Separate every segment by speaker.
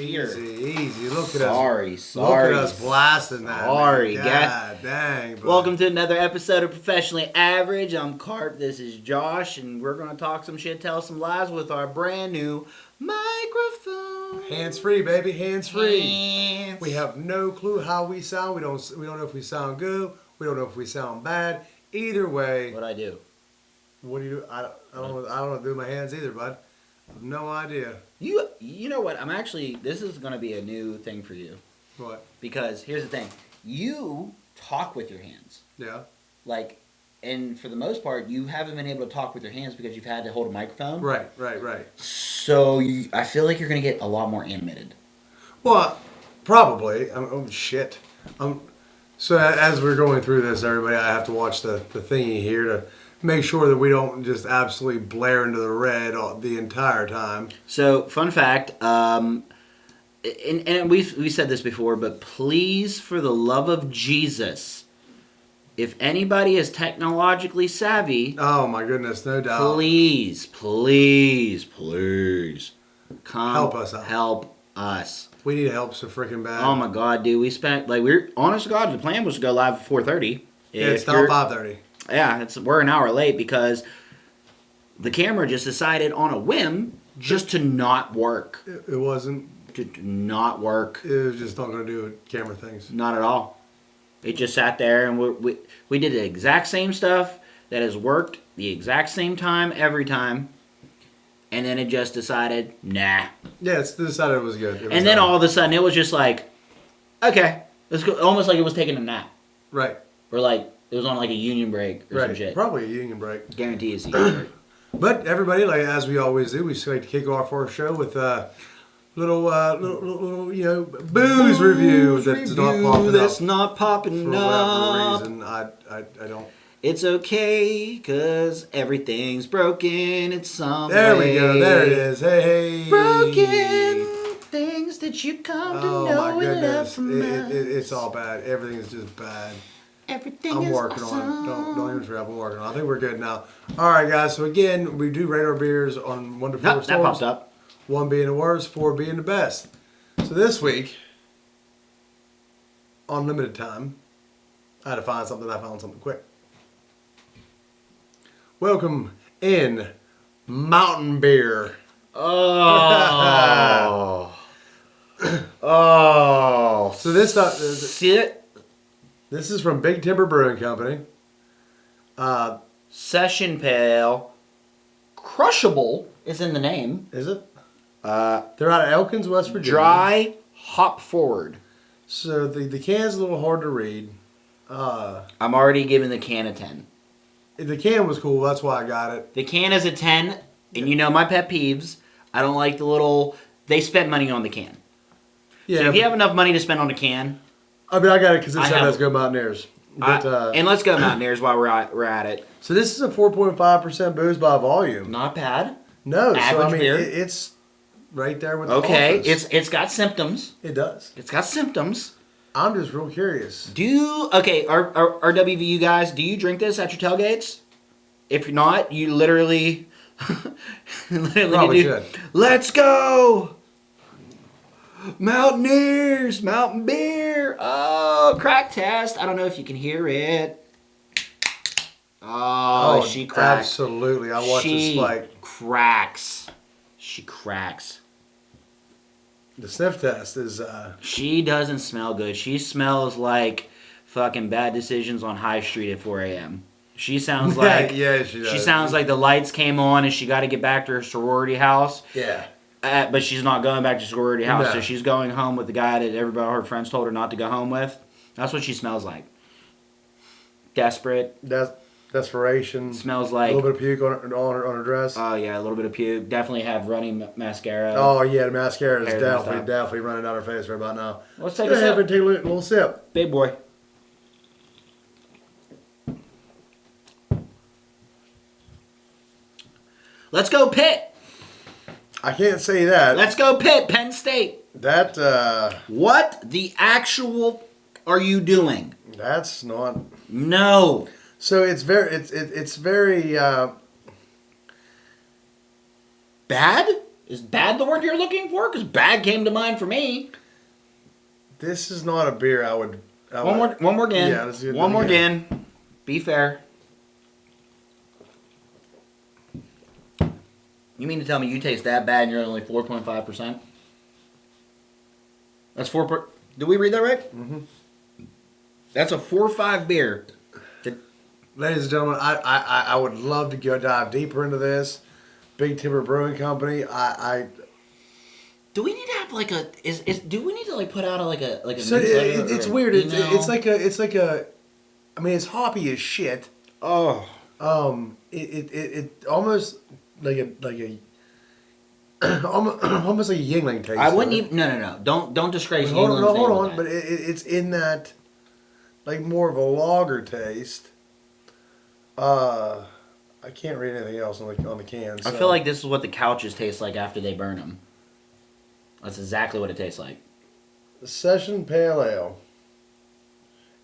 Speaker 1: here.
Speaker 2: Easy. Look at
Speaker 1: us.
Speaker 2: Look at us blasting that.
Speaker 1: Sorry.
Speaker 2: God dang. Bro.
Speaker 1: Welcome to another episode of Professionally Average. I'm Cart. This is Josh, and we're gonna talk some shit, tell some lies with our brand new microphone.
Speaker 2: Hands free, baby. Hands free. We have no clue how we sound. We don't know if we sound good. We don't know if we sound bad. Either way.
Speaker 1: What I do?
Speaker 2: What do you do? I don't know what to do with my hands either, bud. I have no idea.
Speaker 1: You know what? This is going to be a new thing for you.
Speaker 2: What?
Speaker 1: Because here's the thing. You talk with your hands.
Speaker 2: Yeah.
Speaker 1: And for the most part, you haven't been able to talk with your hands because you've had to hold a microphone.
Speaker 2: Right.
Speaker 1: So I feel like you're going to get a lot more animated.
Speaker 2: Well, probably. Oh, shit. So as we're going through this, everybody, I have to watch the thingy here to make sure that we don't just absolutely blare into the red the entire time.
Speaker 1: So, fun fact, and we said this before, but please, for the love of Jesus, if anybody is technologically savvy,
Speaker 2: oh my goodness, no doubt,
Speaker 1: please, come
Speaker 2: help us out.
Speaker 1: Help us.
Speaker 2: We need help so freaking bad.
Speaker 1: Oh my God, dude, we spent honest to God, the plan was to go live at 4:30.
Speaker 2: Yeah, it's now 5:30.
Speaker 1: Yeah, we're an hour late because the camera just decided on a whim just to not work.
Speaker 2: It wasn't.
Speaker 1: To not work.
Speaker 2: It was just not going to do camera things.
Speaker 1: Not at all. It just sat there and we did the exact same stuff that has worked the exact same time every time. And then it just decided, nah.
Speaker 2: Yeah, it decided it was good.
Speaker 1: And then all of a sudden it was just like, okay, let's go. Almost like it was taking a nap.
Speaker 2: Right.
Speaker 1: Or like it was on like a union break or some shit.
Speaker 2: Probably a union break.
Speaker 1: Guarantee it's a union break.
Speaker 2: But everybody, like as we always do, we like to kick off our show with little booze review that's not popping up for whatever reason. I don't.
Speaker 1: It's okay, cause everything's broken in some way.
Speaker 2: There we go. There it is. Hey.
Speaker 1: Broken things that you come to know and love from us.
Speaker 2: It's all bad. Everything is just bad.
Speaker 1: Everything
Speaker 2: I'm
Speaker 1: is
Speaker 2: working
Speaker 1: awesome.
Speaker 2: on it. Don't even forget. I'm working on it. I think we're good now. All right, guys. So again, we do rate our beers on 1 to 4 stars.
Speaker 1: That pops up.
Speaker 2: 1 being the worst, 4 being the best. So this week, on limited time, I had to find something. I found something quick. Welcome in mountain beer.
Speaker 1: Oh. Oh.
Speaker 2: So this stuff.
Speaker 1: See it?
Speaker 2: This is from Big Timber Brewing Company.
Speaker 1: Session Pale. Crushable is in the name.
Speaker 2: Is it? They're out of Elkins, West Virginia.
Speaker 1: Dry hop forward.
Speaker 2: So the can's a little hard to read.
Speaker 1: I'm already giving the can a 10.
Speaker 2: The can was cool. That's why I got it.
Speaker 1: The can is a 10, and you know my pet peeves. I don't like the little... They spent money on the can. Yeah. So if you have enough money to spend on a can...
Speaker 2: I mean, I got it because this has Go Mountaineers. But,
Speaker 1: and let's go Mountaineers while we're at it.
Speaker 2: So this is a 4.5% booze by volume.
Speaker 1: Not bad.
Speaker 2: No.
Speaker 1: Average beer.
Speaker 2: It's right there with the
Speaker 1: Okay,
Speaker 2: office.
Speaker 1: it's got symptoms.
Speaker 2: It does.
Speaker 1: It's got symptoms.
Speaker 2: I'm just real curious.
Speaker 1: Our WVU guys, do you drink this at your tailgates? If not, you literally
Speaker 2: Probably should.
Speaker 1: Let's go! Mountaineers, mountain beer. Oh, crack test. I don't know if you can hear it. Oh, she cracks.
Speaker 2: Absolutely. I watched this spike.
Speaker 1: She cracks.
Speaker 2: The sniff test is...
Speaker 1: She doesn't smell good. She smells like fucking bad decisions on High Street at 4 a.m. She sounds like...
Speaker 2: yeah, she does.
Speaker 1: She sounds like the lights came on and she got to get back to her sorority house.
Speaker 2: Yeah.
Speaker 1: But she's not going back to sorority house,
Speaker 2: No.
Speaker 1: so she's going home with the guy that everybody, her friends told her not to go home with. That's what she smells like. Desperate.
Speaker 2: Desperation.
Speaker 1: Smells like...
Speaker 2: A little bit of puke on her dress.
Speaker 1: Oh, yeah, a little bit of puke. Definitely have running mascara.
Speaker 2: Oh, yeah, the mascara is definitely running down her face right about now.
Speaker 1: Let's take a sip.
Speaker 2: Take a little sip.
Speaker 1: Big boy. Let's go Pitt.
Speaker 2: I can't say that.
Speaker 1: Let's go Pitt, Penn State.
Speaker 2: That,
Speaker 1: What the actual are you doing?
Speaker 2: That's not...
Speaker 1: No.
Speaker 2: So it's very...
Speaker 1: Bad? Is bad the word you're looking for? Because bad came to mind for me.
Speaker 2: This is not a beer I would.
Speaker 1: One more again.
Speaker 2: Yeah, let's do it
Speaker 1: one more
Speaker 2: again.
Speaker 1: again. Be fair. You mean to tell me you taste that bad and you're only 4.5%? That's 4. Did we read that right?
Speaker 2: Mm-hmm.
Speaker 1: That's a 4.5 beer.
Speaker 2: Ladies and gentlemen, I would love to go dive deeper into this. Big Timber Brewing Company.
Speaker 1: Do we need to have like a do we need to like put out like a
Speaker 2: So
Speaker 1: newsletter
Speaker 2: it's
Speaker 1: or
Speaker 2: weird.
Speaker 1: email?
Speaker 2: It's like a. I mean, it's hoppy as shit.
Speaker 1: Oh.
Speaker 2: It almost like a almost like a Yingling taste.
Speaker 1: I wouldn't even. No. Don't disgrace.
Speaker 2: Hold on,
Speaker 1: Yingling's name
Speaker 2: hold
Speaker 1: with
Speaker 2: on.
Speaker 1: that.
Speaker 2: But it's in that like more of a lager taste. I can't read anything else on the can. So.
Speaker 1: I feel like this is what the couches taste like after they burn them. That's exactly what it tastes like.
Speaker 2: Session Pale Ale.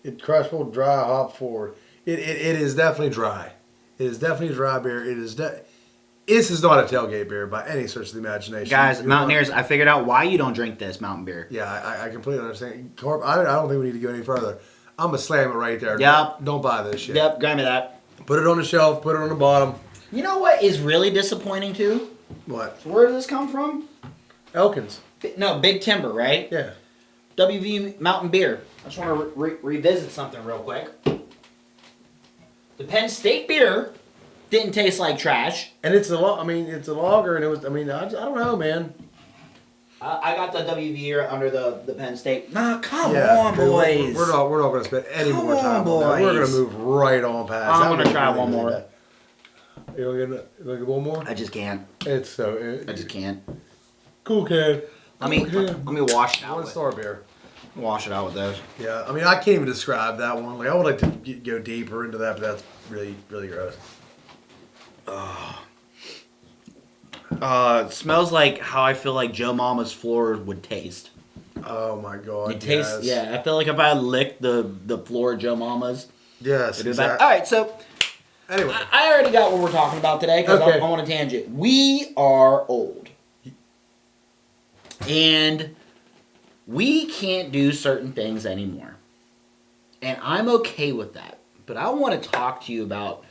Speaker 2: It crushable, dry, hop forward. It is definitely dry. It is definitely a dry beer. This is not a tailgate beer by any stretch of the imagination.
Speaker 1: Guys, Mountaineers, I figured out why you don't drink this mountain beer.
Speaker 2: Yeah, I completely understand. Corp, I don't think we need to go any further. I'm going to slam it right there.
Speaker 1: Yep.
Speaker 2: Don't buy this shit.
Speaker 1: Yep, grab me that.
Speaker 2: Put it on the shelf. Put it on the bottom.
Speaker 1: You know what is really disappointing too?
Speaker 2: What?
Speaker 1: So where did this come from?
Speaker 2: Elkins.
Speaker 1: No, Big Timber, right?
Speaker 2: Yeah.
Speaker 1: WV Mountain Beer. I just want to revisit something real quick. The Penn State beer didn't taste like trash.
Speaker 2: And it's a lager, and it was. I don't know, man.
Speaker 1: I got the WV under the Penn State. Nah, come
Speaker 2: Yeah,
Speaker 1: on,
Speaker 2: dude,
Speaker 1: boys.
Speaker 2: We're not going to spend any
Speaker 1: Come
Speaker 2: more time
Speaker 1: on,
Speaker 2: on that. We're going
Speaker 1: boys.
Speaker 2: to move right on past.
Speaker 1: I'm gonna try one more.
Speaker 2: You want to get one more?
Speaker 1: I just can't.
Speaker 2: It's so.
Speaker 1: I just can't.
Speaker 2: Cool kid.
Speaker 1: Let me wash it out.
Speaker 2: One star beer.
Speaker 1: Wash it out with those.
Speaker 2: Yeah, I mean, I can't even describe that one. Like, I would like to go deeper into that, but that's really, really gross.
Speaker 1: It smells like how I feel like Joe Mama's floor would taste.
Speaker 2: Oh my god.
Speaker 1: It tastes. Yeah, I feel like if I licked the floor of Joe Mama's.
Speaker 2: Yes.
Speaker 1: It'd be
Speaker 2: Exactly.
Speaker 1: bad. All right, so
Speaker 2: Anyway.
Speaker 1: I already got what we're talking about today because
Speaker 2: Okay.
Speaker 1: I'm on a tangent. We are old. And we can't do certain things anymore. And I'm okay with that. But I want to talk to you about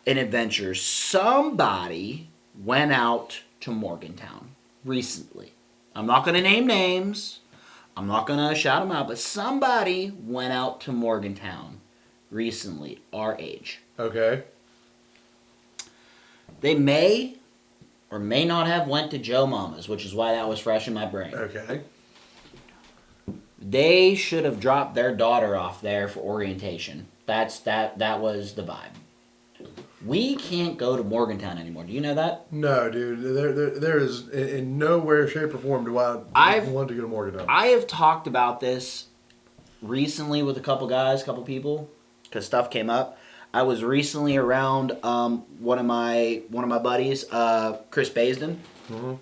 Speaker 1: an adventure. Somebody went out to Morgantown recently. I'm not going to name names. I'm not going to shout them out. But somebody went out to Morgantown recently, our age.
Speaker 2: Okay.
Speaker 1: They may or may not have went to Joe Mama's, which is why that was fresh in my brain.
Speaker 2: Okay.
Speaker 1: They should have dropped their daughter off there for orientation. That was the vibe. We can't go to Morgantown anymore. Do you know that?
Speaker 2: No, dude. There is in no way, shape, or form do I want to go to Morgantown.
Speaker 1: I have talked about this recently with a couple people, because stuff came up. I was recently around one of my buddies, Chris Baisden.
Speaker 2: Mm-hmm.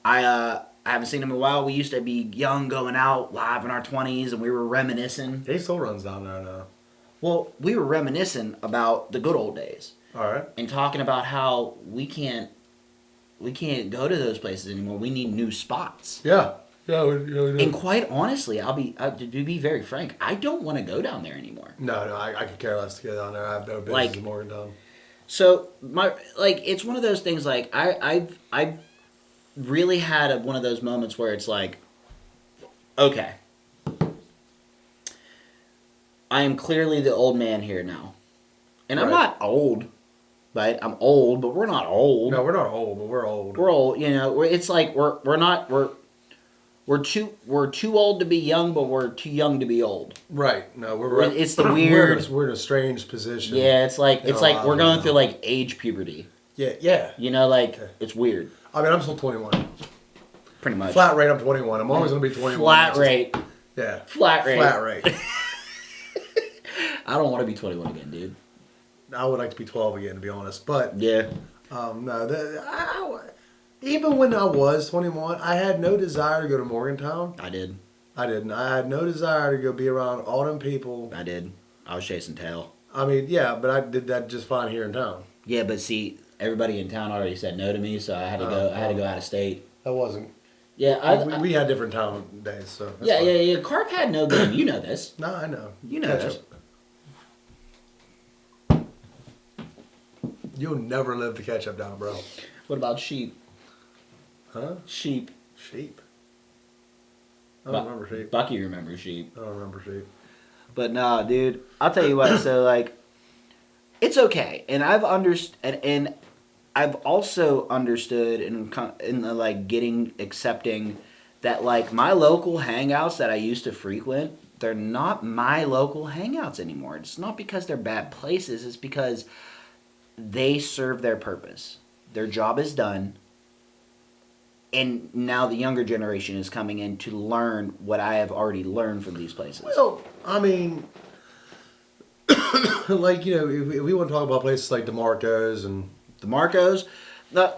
Speaker 1: I haven't seen him in a while. We used to be young, going out live in our 20s, and we were reminiscing.
Speaker 2: He still runs down there now.
Speaker 1: Well, we were reminiscing about the good old days.
Speaker 2: All right.
Speaker 1: And talking about how we can't go to those places anymore. We need new spots.
Speaker 2: Yeah. Yeah. We do.
Speaker 1: And quite honestly, to be very frank, I don't want to go down there anymore.
Speaker 2: No, I could care less to go down there. I have no business
Speaker 1: Like-
Speaker 2: in Morgantown.
Speaker 1: So it's one of those things. Like I've really had one of those moments where it's like, okay, I am clearly the old man here now, and I'm
Speaker 2: Right.
Speaker 1: not old, right? I'm old, but we're not old.
Speaker 2: No, we're not old, but we're old.
Speaker 1: We're old. You know, it's like we're too old to be young, but we're too young to be old.
Speaker 2: Right. No, we're
Speaker 1: It's the weird.
Speaker 2: We're in a strange position.
Speaker 1: Yeah, it's like
Speaker 2: In a lot
Speaker 1: we're
Speaker 2: of
Speaker 1: going
Speaker 2: ways.
Speaker 1: through like age puberty.
Speaker 2: Yeah. Yeah.
Speaker 1: You know, like
Speaker 2: Okay.
Speaker 1: it's weird.
Speaker 2: I mean, I'm still 21.
Speaker 1: Pretty much.
Speaker 2: Flat rate, I'm 21. I'm always going to be 21.
Speaker 1: Flat rate.
Speaker 2: Yeah.
Speaker 1: Flat rate.
Speaker 2: Flat rate.
Speaker 1: I don't want to be 21 again, dude.
Speaker 2: I would like to be 12 again, to be honest. But
Speaker 1: Yeah.
Speaker 2: no, even when I was 21, I had no desire to go to Morgantown.
Speaker 1: I did.
Speaker 2: I didn't. I had no desire to go be around all them people.
Speaker 1: I did. I was chasing tail.
Speaker 2: I mean, yeah, but I did that just fine here in town.
Speaker 1: Yeah, but see, everybody in town already said no to me, so I had to go. I had to go out of state.
Speaker 2: That wasn't.
Speaker 1: Yeah,
Speaker 2: We had different time days, so. That's
Speaker 1: yeah,
Speaker 2: fine.
Speaker 1: yeah, yeah. Carp had no game. You know this.
Speaker 2: No, I know.
Speaker 1: You know this.
Speaker 2: You'll never live to catch up down, bro.
Speaker 1: What about sheep?
Speaker 2: Huh?
Speaker 1: Sheep.
Speaker 2: Sheep. I don't remember sheep.
Speaker 1: Bucky remembers sheep.
Speaker 2: I don't remember sheep.
Speaker 1: But nah, dude. I'll tell you what. So like, it's okay, and I've understood, and I've also understood in the, like accepting that like my local hangouts that I used to frequent, they're not my local hangouts anymore. It's not because they're bad places. It's because they serve their purpose. Their job is done. And now the younger generation is coming in to learn what I have already learned from these places.
Speaker 2: Well, I mean, like, you know, if we want to talk about places like DeMarco's and...
Speaker 1: DeMarco's?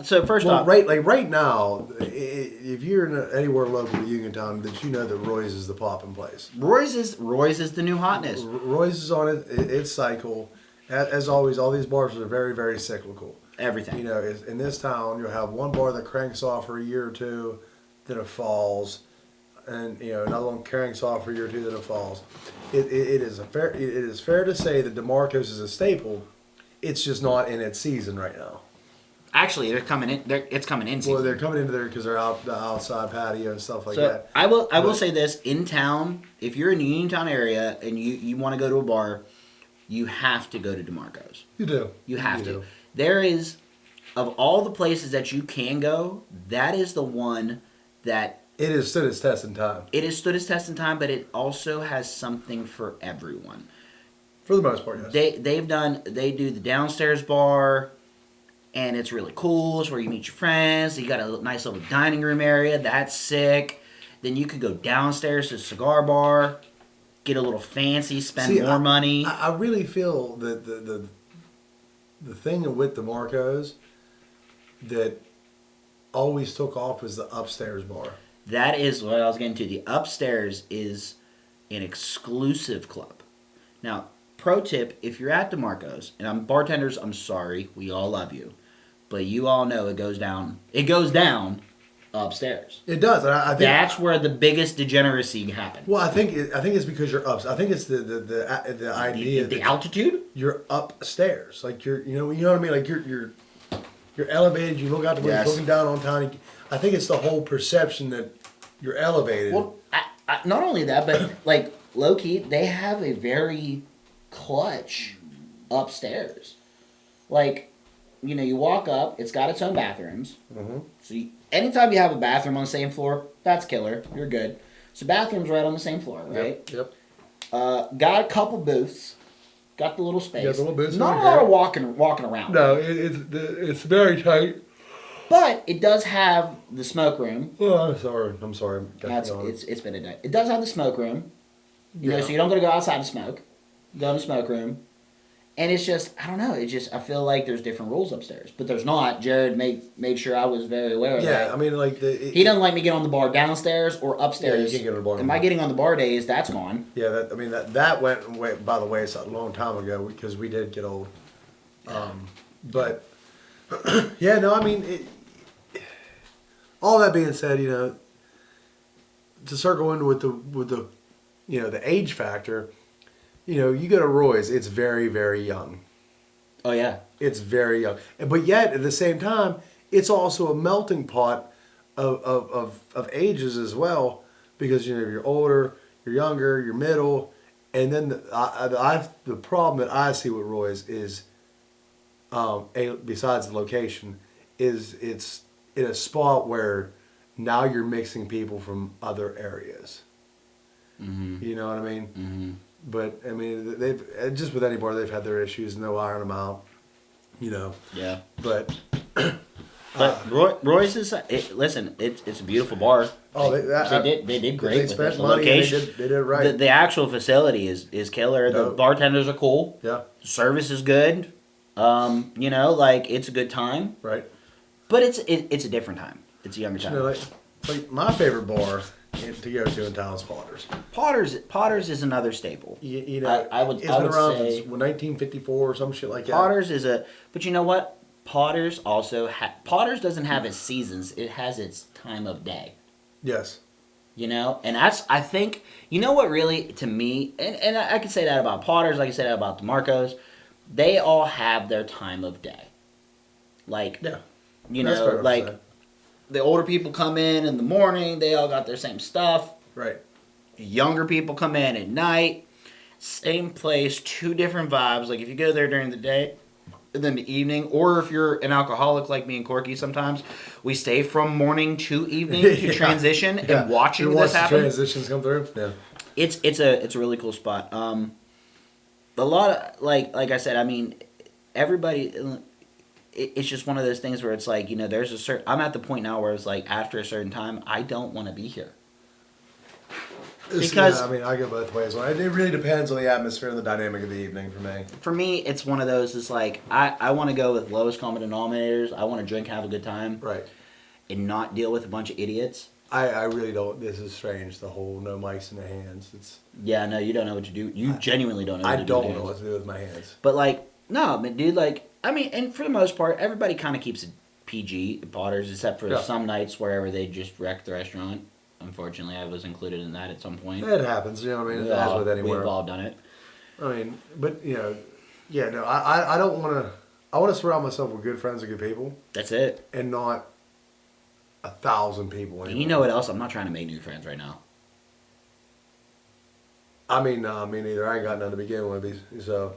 Speaker 1: So first off...
Speaker 2: Right now, if you're anywhere local to Uniontown, that you know that Roy's is the popping place.
Speaker 1: Roy's is the new hotness.
Speaker 2: Roy's is on its cycle. As always, all these bars are very, very cyclical.
Speaker 1: Everything.
Speaker 2: You know, in this town, you'll have one bar that cranks off for a year or two, then it falls, and you know another one cranks off for a year or two, then it falls. It is fair to say that DeMarco's is a staple. It's just not in its season right now.
Speaker 1: Actually, they're coming in. It's coming in season.
Speaker 2: Well, they're coming into there because they're out the outside patio and stuff like that.
Speaker 1: I will say this: in town, if you're in the Uniontown area and you want to go to a bar, you have to go to DeMarco's.
Speaker 2: You do.
Speaker 1: You have to. There is, of all the places that you can go, that is the one that...
Speaker 2: It has stood its test in time.
Speaker 1: It has stood its test in time, but it also has something for everyone.
Speaker 2: For the most part, yes.
Speaker 1: They do the downstairs bar, and it's really cool. It's where you meet your friends. You got a nice little dining room area. That's sick. Then you could go downstairs to the cigar bar, get a little fancy, spend more money.
Speaker 2: I really feel that the thing with DeMarco's that always took off was the upstairs bar.
Speaker 1: That is what I was getting to. The upstairs is an exclusive club. Now, pro tip, if you're at DeMarco's, and bartenders, I'm sorry, we all love you, but you all know it goes down upstairs.
Speaker 2: It does. I think
Speaker 1: that's where the biggest degeneracy happens.
Speaker 2: Well, I think it's because you're up. I think it's the idea
Speaker 1: the altitude.
Speaker 2: You're upstairs, like you know what I mean. Like you're elevated. You look out the window,
Speaker 1: Yes.
Speaker 2: looking down on town. I think it's the whole perception that you're elevated.
Speaker 1: Well, not only that, but like low key, they have a very clutch upstairs. Like, you know, you walk up, it's got its own bathrooms.
Speaker 2: Mm-hmm.
Speaker 1: So anytime you have a bathroom on the same floor, that's killer. You're good. So bathroom's right on the same floor, right?
Speaker 2: Yep.
Speaker 1: Got a couple booths. Got the little space.
Speaker 2: Yeah, the little booths.
Speaker 1: Not a lot of walking around.
Speaker 2: No, it's very tight.
Speaker 1: But it does have the smoke room.
Speaker 2: Oh, I'm sorry.
Speaker 1: It's been a day. It does have the smoke room. You know,
Speaker 2: Yeah.
Speaker 1: so you don't got to go outside to smoke. Go in the smoke room. And it's just, I don't know, I feel like there's different rules upstairs. But there's not. Jared made sure I was very aware of that.
Speaker 2: Yeah, I mean, like...
Speaker 1: He doesn't like me get on the bar downstairs or upstairs.
Speaker 2: Yeah, you can't get on the bar.
Speaker 1: Am I getting on the bar days? That's gone.
Speaker 2: Yeah, that went way, by the way, it's a long time ago because we did get old. But, yeah, no, I mean, all that being said, you know, to circle into with the you know, the age factor... You know, you go to Roy's, it's very, very young.
Speaker 1: Oh, yeah.
Speaker 2: It's very young. But yet, at the same time, it's also a melting pot of ages as well. Because, you know, you're older, you're younger, you're middle. And then the problem that I see with Roy's is, besides the location, is it's in a spot where now you're mixing people from other areas.
Speaker 1: Mm-hmm.
Speaker 2: You know what I mean?
Speaker 1: Mm-hmm.
Speaker 2: But I mean, they've just with any bar they've had their issues, and they'll iron them out, you know.
Speaker 1: Yeah.
Speaker 2: But
Speaker 1: Roy's is listen. It's a beautiful bar.
Speaker 2: Oh,
Speaker 1: they did great.
Speaker 2: They
Speaker 1: with
Speaker 2: spent
Speaker 1: the
Speaker 2: money.
Speaker 1: location.
Speaker 2: They did it right.
Speaker 1: The actual facility is killer. The bartenders are cool.
Speaker 2: Yeah.
Speaker 1: The service is good. You know, like it's a good time.
Speaker 2: Right.
Speaker 1: But it's a different time. It's a younger time.
Speaker 2: You know, like my favorite bar to go to in town is Potter's.
Speaker 1: Potter's is another staple.
Speaker 2: You know,
Speaker 1: I would
Speaker 2: been around
Speaker 1: say
Speaker 2: since 1954 or some shit like that.
Speaker 1: Potter's is but you know what? Potters also Potters doesn't have its seasons. It has its time of day.
Speaker 2: Yes.
Speaker 1: You know, and that's I think you know what really to me, and I can say that about Potters, like I said that about the Marcos, they all have their time of day. Like,
Speaker 2: Yeah.
Speaker 1: you
Speaker 2: That's
Speaker 1: know,
Speaker 2: fair enough to
Speaker 1: like
Speaker 2: say.
Speaker 1: the older people come in the morning, they all got their same stuff.
Speaker 2: Right.
Speaker 1: Younger people come in at night, same place, two different vibes. Like if you go there during the day, and then the evening, or if you're an alcoholic like me and Corky, sometimes we stay from morning to evening to
Speaker 2: Yeah.
Speaker 1: transition and watching
Speaker 2: you watch
Speaker 1: this
Speaker 2: the
Speaker 1: happen.
Speaker 2: transitions come through. Yeah.
Speaker 1: It's a really cool spot. A lot of like I said, I mean, everybody. It's just one of those things where it's like, you know, there's a certain. I'm at the point now where it's like after a certain time, I don't want to be here. Because
Speaker 2: I mean, I go both ways. It really depends on the atmosphere and the dynamic of the evening for me.
Speaker 1: for me, it's one of those. It's like I want to go with lowest common denominators. I want to drink, have a good time,
Speaker 2: Right.
Speaker 1: and not deal with a bunch of idiots.
Speaker 2: I really don't. This is strange. The whole no mics in the hands. It's.
Speaker 1: Yeah, no, you don't know what to do. You genuinely don't know. What
Speaker 2: I
Speaker 1: to do with
Speaker 2: don't
Speaker 1: your
Speaker 2: know
Speaker 1: hands.
Speaker 2: what to do with my hands.
Speaker 1: But like, no, but dude, like, I mean, and for the most part, everybody kind of keeps it PG at Potters, except for some nights wherever they just wreck the restaurant. Unfortunately, I was included in that at some point.
Speaker 2: It happens. You know what I mean? As with anywhere.
Speaker 1: We've all done it.
Speaker 2: I mean, but you know, yeah. No, I don't want to. I want to surround myself with good friends and good people,
Speaker 1: That's it.
Speaker 2: and not 1,000 people.
Speaker 1: And
Speaker 2: Anymore.
Speaker 1: you know what else? I'm not trying to make new friends right now.
Speaker 2: I mean, no, me neither. I ain't got none to begin with, so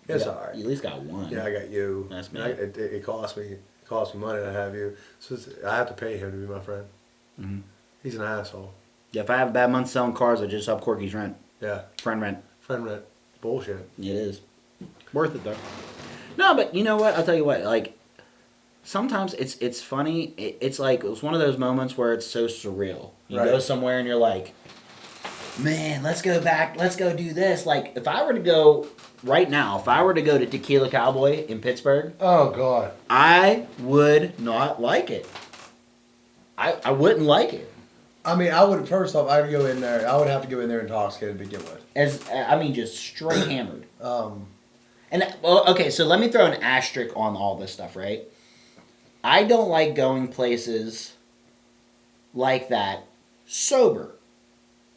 Speaker 2: it's
Speaker 1: Yeah,
Speaker 2: all right.
Speaker 1: You at least got one.
Speaker 2: Yeah, I got you.
Speaker 1: That's me.
Speaker 2: It costs me. It costs me money to have you. So I have to pay him to be my friend.
Speaker 1: Mm-hmm.
Speaker 2: He's an asshole.
Speaker 1: Yeah, if I have a bad month selling cars, I just up Corky's rent.
Speaker 2: Yeah.
Speaker 1: Friend rent.
Speaker 2: Friend rent. Bullshit.
Speaker 1: It is. Worth it, though. No, but you know what? I'll tell you what. Like, sometimes it's funny. It's like, it's one of those moments where it's so surreal. You go somewhere and you're like, man, let's go back. Let's go do this. Like, if I were to go right now, if I were to go to Tequila Cowboy in Pittsburgh,
Speaker 2: Oh, God.
Speaker 1: I would not like it. I wouldn't like it.
Speaker 2: I mean, first off, I'd go in there. I would have to go in there intoxicated to begin with.
Speaker 1: I mean, just straight hammered.
Speaker 2: Um,
Speaker 1: And well, okay, so let me throw an asterisk on all this stuff, right? I don't like going places like that sober.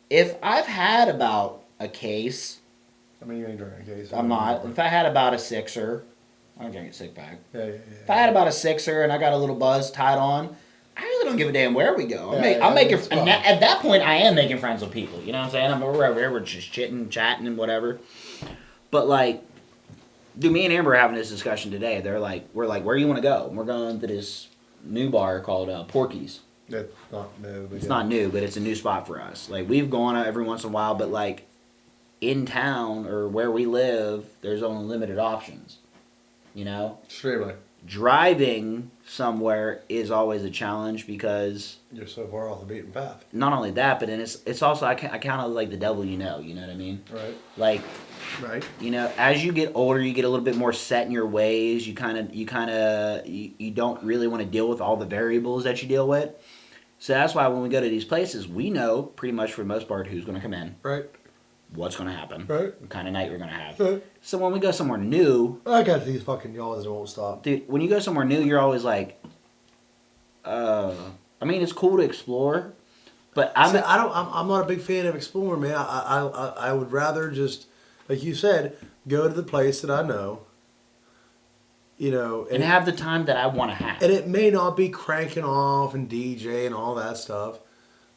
Speaker 1: If I've had about a case,
Speaker 2: I mean, you ain't drinking a case.
Speaker 1: I'm not. If I had about a sixer, I don't drink a six pack.
Speaker 2: Yeah.
Speaker 1: If I had about a sixer and I got a little buzz tied on, I really don't give a damn where we go. I'm making, and at that point, I am making friends with people. You know what I'm saying? We're over here, we're just chitting, chatting, and whatever. But like, dude, me and Amber are having this discussion today. We're like, where do you want to go? And we're going to this new bar called Porky's.
Speaker 2: It's not new.
Speaker 1: It's not new, but it's a new spot for us. Like, we've gone every once in a while, but like, in town or where we live, there's only limited options. You know?
Speaker 2: Extremely.
Speaker 1: Driving somewhere is always a challenge because
Speaker 2: You're so far off the beaten path.
Speaker 1: not only that, but then it's also I kind of like the devil you know what I mean?
Speaker 2: Right.
Speaker 1: Like,
Speaker 2: Right.
Speaker 1: you know, as you get older, you get a little bit more set in your ways. You don't really want to deal with all the variables that you deal with. So that's why when we go to these places, we know pretty much for the most part who's going to come in,
Speaker 2: Right.
Speaker 1: what's going to happen,
Speaker 2: Right.
Speaker 1: what kind of night we're going to have.
Speaker 2: Right.
Speaker 1: So when we go somewhere new,
Speaker 2: I got these fucking yawns that won't stop.
Speaker 1: dude, when you go somewhere new, you're always like, I mean, it's cool to explore, but
Speaker 2: I'm not a big fan of exploring, man. I would rather just, like you said, go to the place that I know. You know,
Speaker 1: and have the time that I want to have.
Speaker 2: And it may not be cranking off and DJ and all that stuff,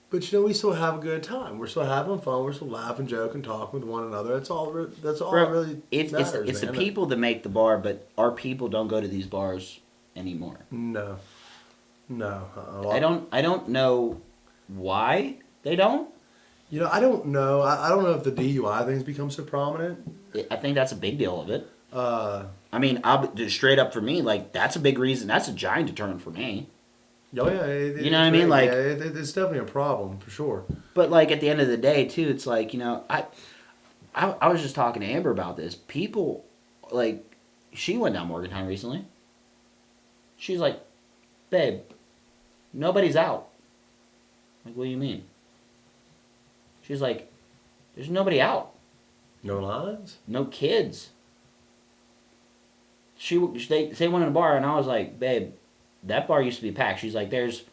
Speaker 2: but you know, we still have a good time. We're still having fun. We're still laughing, joking, talking with one another. That's all. That's all.
Speaker 1: Bro,
Speaker 2: Really
Speaker 1: it's
Speaker 2: matters,
Speaker 1: the people that make the bar, but our people don't go to these bars anymore.
Speaker 2: No.
Speaker 1: I don't know why they don't.
Speaker 2: You know, I don't know. I don't know if the DUI thing's become so prominent.
Speaker 1: I think that's a big deal of it.
Speaker 2: Uh,
Speaker 1: I mean, just straight up for me, like, that's a big reason. That's a giant deterrent for me.
Speaker 2: Oh yeah,
Speaker 1: you know what I mean? Like,
Speaker 2: yeah, it's definitely a problem for sure.
Speaker 1: But like at the end of the day, too, it's like, you know, I was just talking to Amber about this. People, like, she went down Morgantown recently. She's like, babe, nobody's out. Like, what do you mean? She's like, there's nobody out.
Speaker 2: No lines?
Speaker 1: No kids. they went in a bar, and I was like, babe, that bar used to be packed. She's like, there's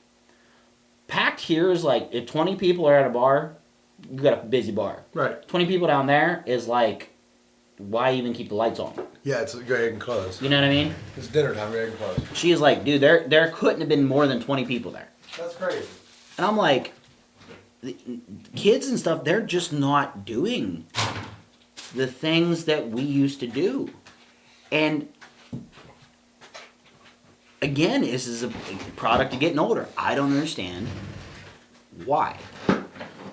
Speaker 1: packed here is like if 20 people are at a bar, you got a busy bar.
Speaker 2: Right.
Speaker 1: 20 people down there is like, why even keep the lights on?
Speaker 2: Yeah, it's go ahead and close.
Speaker 1: You know what I mean?
Speaker 2: It's dinner time. Go ahead and close.
Speaker 1: She's like, dude, there couldn't have been more than 20 people there.
Speaker 2: That's crazy.
Speaker 1: And I'm like, the kids and stuff, they're just not doing the things that we used to do. And again, this is a product of getting older. I don't understand why.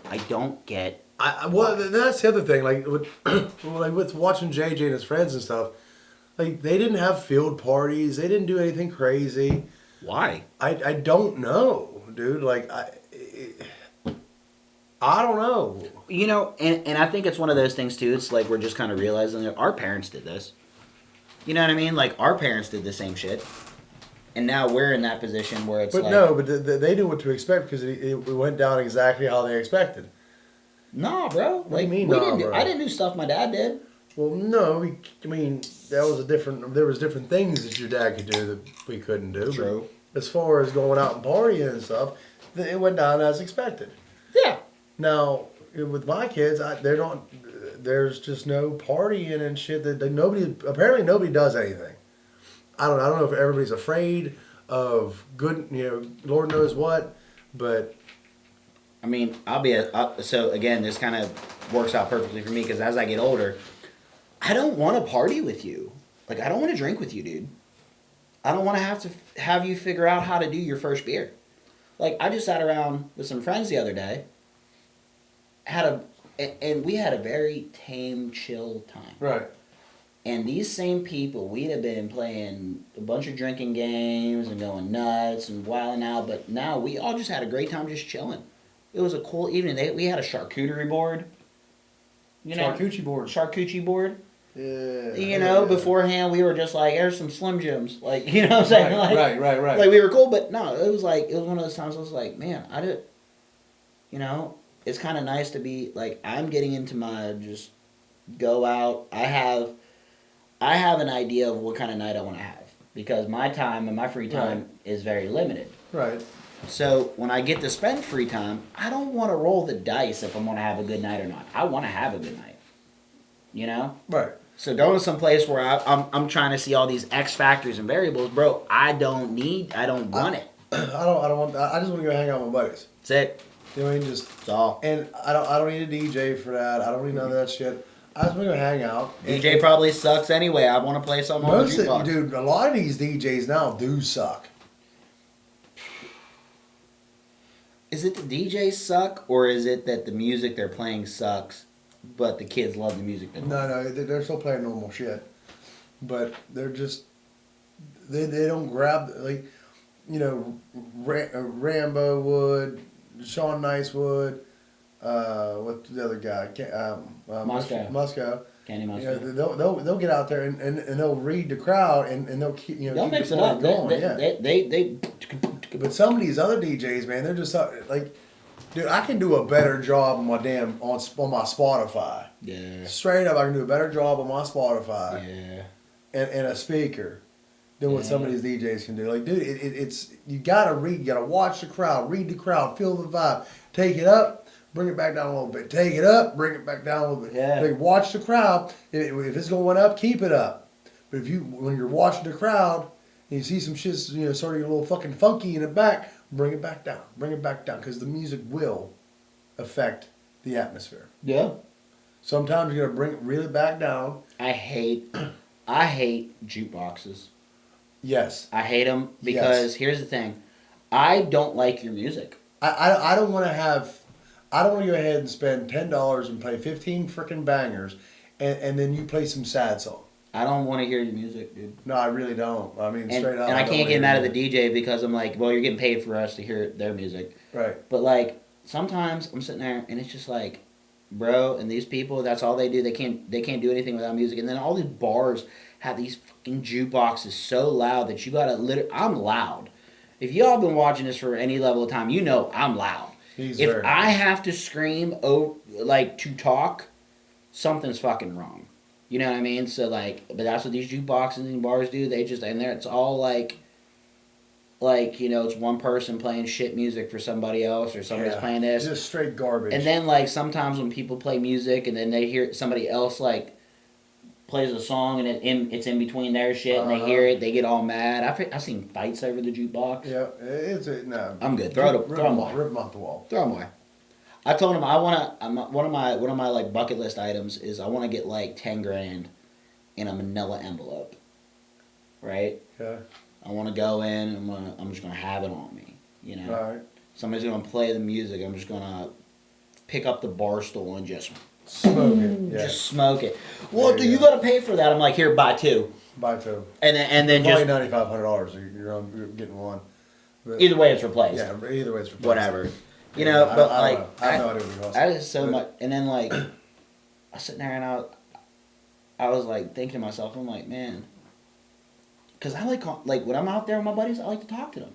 Speaker 1: I don't get.
Speaker 2: Well, that's the other thing. Like with watching JJ and his friends and stuff, like they didn't have field parties. They didn't do anything crazy.
Speaker 1: Why?
Speaker 2: I don't know, dude. Like I don't know.
Speaker 1: You know, and I think it's one of those things too. It's like we're just kind of realizing that our parents did this. You know what I mean? Like our parents did the same shit. And now we're in that position where it's
Speaker 2: but they knew what to expect because it went down exactly how they expected.
Speaker 1: Nah, bro.
Speaker 2: What do you mean, nah, bro?
Speaker 1: I didn't do stuff my dad did.
Speaker 2: Well, no. I mean, there was different things that your dad could do that we couldn't do.
Speaker 1: True.
Speaker 2: But as far as going out and partying and stuff, it went down as expected.
Speaker 1: Yeah.
Speaker 2: Now, with my kids, there's just no partying and shit. Apparently nobody does anything. I don't know if everybody's afraid of good, Lord knows what, but.
Speaker 1: I mean, so again, this kind of works out perfectly for me because as I get older, I don't want to party with you. Like, I don't want to drink with you, dude. I don't want to have you figure out how to do your first beer. Like, I just sat around with some friends the other day, and we had a very tame, chill time.
Speaker 2: Right.
Speaker 1: And these same people, we'd have been playing a bunch of drinking games and going nuts and wilding out, but now we all just had a great time just chilling. It was a cool evening. We had a charcuterie board. Charcuterie board.
Speaker 2: Yeah.
Speaker 1: Beforehand we were just like, there's some Slim Jims. Like, you know what I'm saying?
Speaker 2: Right.
Speaker 1: Like, we were cool, but no, it was one of those times I was like, man, it's kind of nice to be, like, I'm getting into my just go out. I have an idea of what kind of night I want to have because my time and my free time is very limited.
Speaker 2: Right.
Speaker 1: So when I get to spend free time, I don't want to roll the dice if I'm going to have a good night or not. I want to have a good night. You know?
Speaker 2: Right.
Speaker 1: So going to some place where I'm trying to see all these X factors and variables, bro, I don't want it.
Speaker 2: I just want to go hang out with my buddies.
Speaker 1: That's it.
Speaker 2: You know what I mean?
Speaker 1: That's all.
Speaker 2: And I don't need a DJ for that. I don't need none of that shit. I just want to go hang out.
Speaker 1: DJ probably sucks anyway. I want to play something on the jukebox.
Speaker 2: Dude, a lot of these DJs now do suck.
Speaker 1: Is it the DJs suck, or is it that the music they're playing sucks, but the kids love the music?
Speaker 2: No, they're still playing normal shit. But they're just, they don't grab, like, Rambo would, Sean Nice would, what's the other guy? Moscow.
Speaker 1: Candy Moscow.
Speaker 2: They'll get out there and they'll read the crowd and they'll keep
Speaker 1: they'll mix it up.
Speaker 2: Going.
Speaker 1: They
Speaker 2: But some of these other DJs, man, they're just like, dude, I can do a better job on my on my Spotify.
Speaker 1: Yeah.
Speaker 2: Straight up, I can do a better job on my Spotify.
Speaker 1: Yeah.
Speaker 2: And a speaker than what some of these DJs can do. Like, dude, it's you gotta read, you gotta watch the crowd, read the crowd, feel the vibe, take it up, bring it back down a little bit, take it up, bring it back down a little bit.
Speaker 1: Yeah.
Speaker 2: Like, watch the crowd. If it's going up, keep it up. But when you're watching the crowd. And you see some shit, sort of a little fucking funky in the back, bring it back down. Bring it back down. Because the music will affect the atmosphere.
Speaker 1: Yeah.
Speaker 2: Sometimes you got to bring it really back down.
Speaker 1: I hate jukeboxes.
Speaker 2: Yes.
Speaker 1: I hate them because here's the thing. I don't like your music.
Speaker 2: I don't want to go ahead and spend $10 and play 15 freaking bangers and then you play some sad song.
Speaker 1: I don't want to hear your music, dude.
Speaker 2: No, I really don't. I mean, straight up.
Speaker 1: And I can't get mad at the DJ because I'm like, well, you're getting paid for us to hear their music.
Speaker 2: Right.
Speaker 1: But, like, sometimes I'm sitting there and it's just like, bro, and these people, that's all they do. They can't do anything without music. And then all these bars have these fucking jukeboxes so loud that you gotta I'm loud. If y'all been watching this for any level of time, you know I'm loud. If I have to scream, to talk, something's fucking wrong. You know what I mean? So like, but that's what these jukeboxes and bars do. They just and there it's all like you know, it's one person playing shit music for somebody else, or somebody's playing this,
Speaker 2: just straight garbage.
Speaker 1: and then like sometimes when people play music and then they hear somebody else like plays a song and it's in between their shit and they hear it, they get all mad. I've seen fights over the jukebox.
Speaker 2: Yeah, no.
Speaker 1: I'm good. Throw them away.
Speaker 2: Rip them off the wall.
Speaker 1: Throw them away. I told him one of my like bucket list items is I want to get like 10 grand in a manila envelope, right?
Speaker 2: Okay.
Speaker 1: I want to go in and I'm just gonna have it on me, you know.
Speaker 2: All right.
Speaker 1: Somebody's gonna play the music. I'm just gonna pick up the bar stool and just
Speaker 2: smoke it. Yeah.
Speaker 1: Just smoke it. Well, do you gotta pay for that? I'm like, here, buy two.
Speaker 2: Buy two.
Speaker 1: And then
Speaker 2: probably
Speaker 1: just
Speaker 2: $9,500. You're getting one. But,
Speaker 1: either way, it's replaced.
Speaker 2: Yeah, either way it's replaced.
Speaker 1: Whatever. You know, but
Speaker 2: I
Speaker 1: like
Speaker 2: don't know. I have no idea what it costs.
Speaker 1: I just so much, and then like I was sitting there and I was like thinking to myself, I'm like, man, because I like when I'm out there with my buddies, I like to talk to them.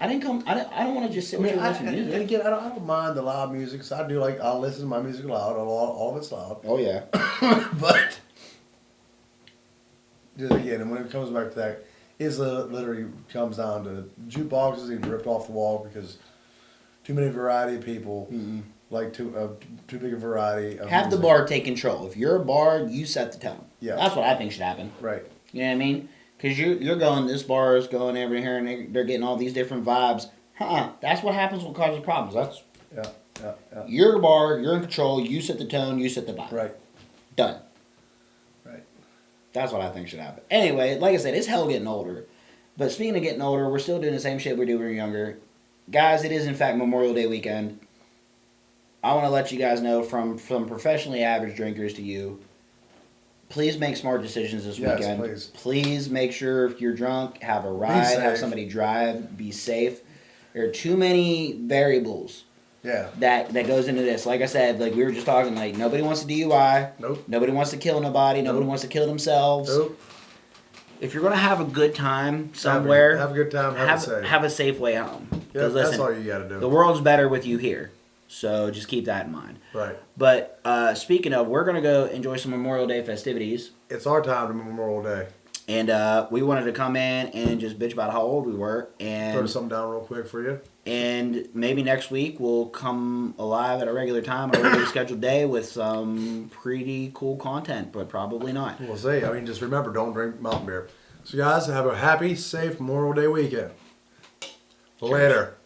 Speaker 1: I don't want to just sit with you and listen to music.
Speaker 2: And again, I don't mind the loud music. So I'll listen to my music loud. All of it's loud.
Speaker 1: Oh yeah.
Speaker 2: But just again, and when it comes back to that, it literally comes down to jukeboxes being ripped off the wall because too many variety of people.
Speaker 1: Mm-hmm.
Speaker 2: Like too big a variety. Of
Speaker 1: Have
Speaker 2: music.
Speaker 1: the bar take control. If you're a bar, you set the tone.
Speaker 2: Yeah.
Speaker 1: That's what I think should happen.
Speaker 2: Right.
Speaker 1: You know what I mean? Because you're going, this bar is going over here and they're getting all these different vibes. That's what happens when causes problems. That's
Speaker 2: Yeah.
Speaker 1: You're a bar, you're in control, you set the tone, you set the vibe.
Speaker 2: Right.
Speaker 1: Done.
Speaker 2: Right.
Speaker 1: That's what I think should happen. Anyway, like I said, it's hell getting older. But speaking of getting older, we're still doing the same shit we do when we were younger. Guys, it is in fact Memorial Day weekend. I want to let you guys know from professionally average drinkers to you, please make smart decisions this weekend.
Speaker 2: Please.
Speaker 1: Please make sure if you're drunk, have a ride, have somebody drive, be safe. There are too many variables that goes into this. Like I said, like we were just talking, like nobody wants a DUI.
Speaker 2: Nope.
Speaker 1: Nobody wants to kill nobody. Nobody wants to kill themselves.
Speaker 2: Nope.
Speaker 1: If you're going to have a good time somewhere,
Speaker 2: have a good time,
Speaker 1: have a safe way home.
Speaker 2: Yeah,
Speaker 1: listen,
Speaker 2: that's all you got to do.
Speaker 1: The world's better with you here. So just keep that in mind.
Speaker 2: Right.
Speaker 1: But speaking of, we're going to go enjoy some Memorial Day festivities.
Speaker 2: It's our time to Memorial Day.
Speaker 1: And we wanted to come in and just bitch about how old we were. And
Speaker 2: throw something down real quick for you.
Speaker 1: And maybe next week we'll come alive at a regular time, on a regularly scheduled day with some pretty cool content, but probably not.
Speaker 2: We'll see. I mean, just remember, don't drink mountain beer. So guys, have a happy, safe Memorial Day weekend. Later.